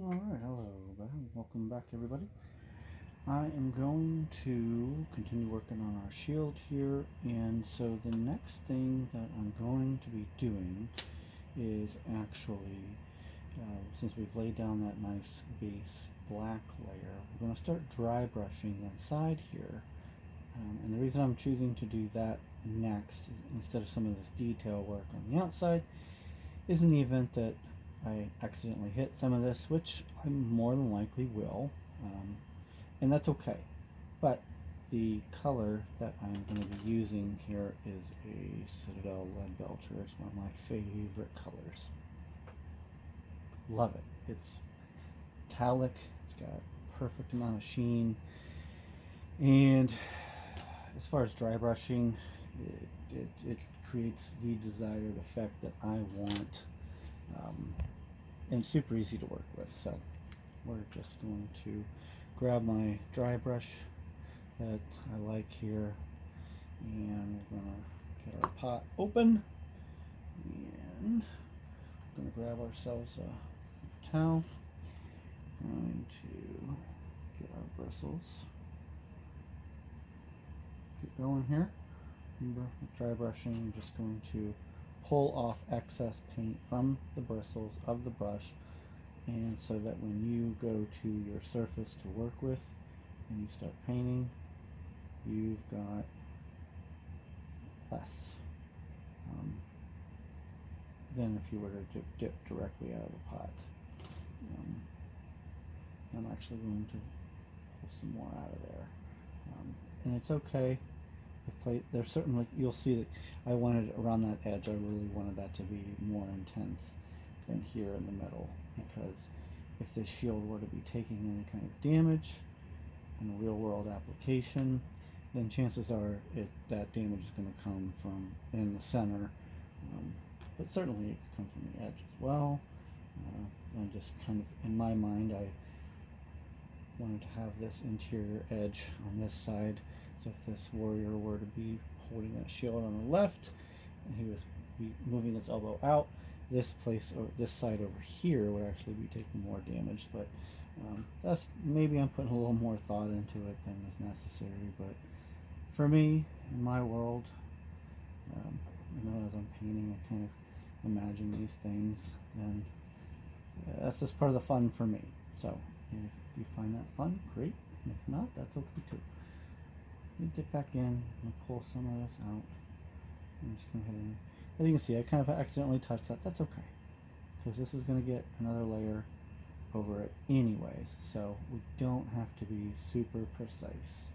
Alright, hello, welcome back everybody. I am going to continue working on our shield here, and so the next thing that I'm going to be doing is actually, since we've laid down that nice base black layer, we're going to start dry brushing inside here. And the reason I'm choosing to do that next, instead of some of this detail work on the outside, is in the event that I accidentally hit some of this, which I more than likely will, and that's okay. But the color that I'm going to be using here is a Citadel Lead Belcher. It's one of my favorite colors. Love it. It's metallic. It's got a perfect amount of sheen. And as far as dry brushing, it creates the desired effect that I want. And it's super easy to work with. So we're just going to grab my dry brush that I like here, and we're going to get our pot open, and we're going to grab ourselves a towel. Going to get our bristles. Keep going here. Remember, with dry brushing, I'm just going to pull off excess paint from the bristles of the brush, and so that when you go to your surface to work with and you start painting, you've got less than if you were to dip directly out of the pot. Um, I'm actually going to pull some more out of there. And it's okay. There's certainly, you'll see that I wanted around that edge, I really wanted that to be more intense than here in the middle, because if this shield were to be taking any kind of damage in a real world application, then chances are that damage is going to come from in the center, but certainly it could come from the edge as well. And just kind of, in my mind, I wanted to have this interior edge on this side, so if this warrior were to be holding that shield on the left and he was be moving his elbow out, this place or this side over here would actually be taking more damage. But that's, maybe I'm putting a little more thought into it than is necessary, but for me, in my world, um, as I'm painting, I kind of imagine these things, and that's just part of the fun for me. So if you find that fun, great. And if not, that's okay too. Let me dip back in and pull some of this out. I'm just going to hit it. As you can see, I kind of accidentally touched that. That's okay, because this is going to get another layer over it anyways, so we don't have to be super precise.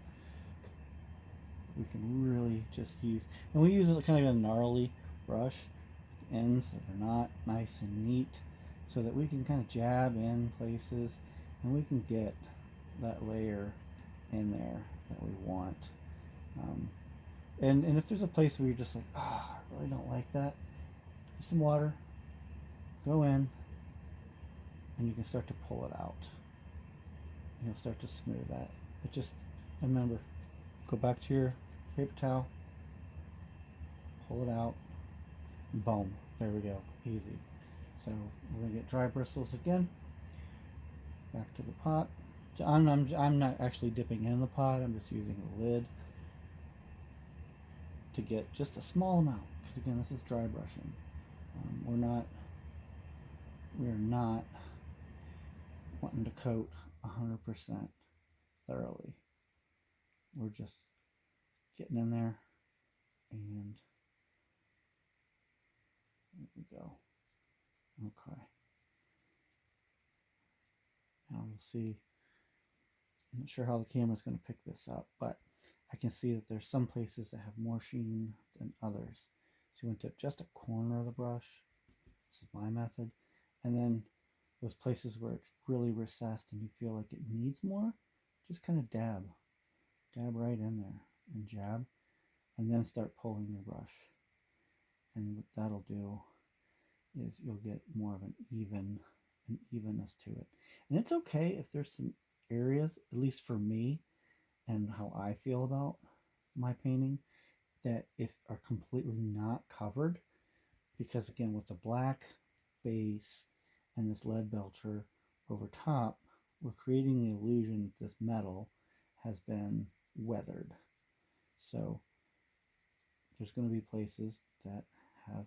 We can really just use, and we use it kind of a gnarly brush, ends that are not nice and neat, so that we can kind of jab in places and we can get that layer in there that we want. And if there's a place where you're just like, I really don't like that, use some water, go in, and you can start to pull it out. And you'll start to smooth that. But just remember, go back to your paper towel, pull it out, boom, there we go, easy. So we're gonna get dry bristles again. Back to the pot. I'm not actually dipping in the pot. I'm just using the lid to get just a small amount, because again, this is dry brushing. We're not wanting to coat 100% thoroughly. We're just getting in there, and there we go. Okay. Now you'll see, I'm not sure how the camera's going to pick this up, but I can see that there's some places that have more sheen than others. So you want to dip just a corner of the brush. This is my method. And then those places where it's really recessed and you feel like it needs more, just kind of dab right in there and jab, and then start pulling your brush. And what that'll do is you'll get more of an evenness to it. And it's okay if there's some areas, at least for me and how I feel about my painting, that if are completely not covered, because again, with the black base and this lead belcher, over top, we're creating the illusion that this metal has been weathered. So there's going to be places that are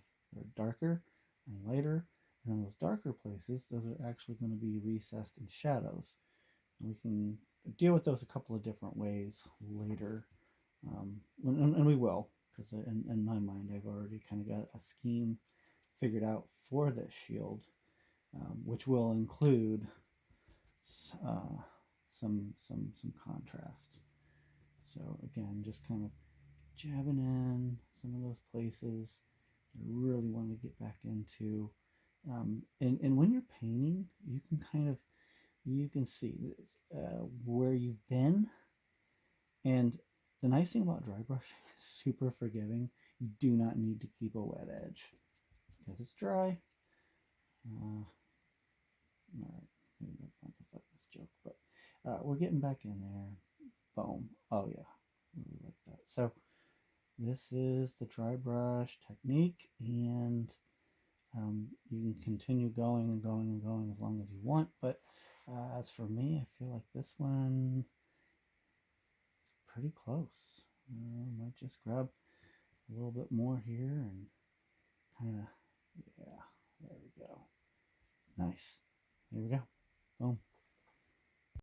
darker and lighter, and in those darker places, those are actually going to be recessed in shadows. And we can deal with those a couple of different ways later, and we will, because in my mind, I've already kind of got a scheme figured out for this shield, which will include some contrast. So again, just kind of jabbing in some of those places I really want to get back into. And when you're painting, you can see where you've been. And the nice thing about dry brushing is super forgiving. You do not need to keep a wet edge because it's dry. All right, maybe not the fitness joke, but we're getting back in there. Boom. Oh yeah, really like that. So this is the dry brush technique, and you can continue going and going and going as long as you want. But as for me, I feel like this one is pretty close. Might just grab a little bit more here and kind of, yeah, there we go. Nice. Here we go. Boom.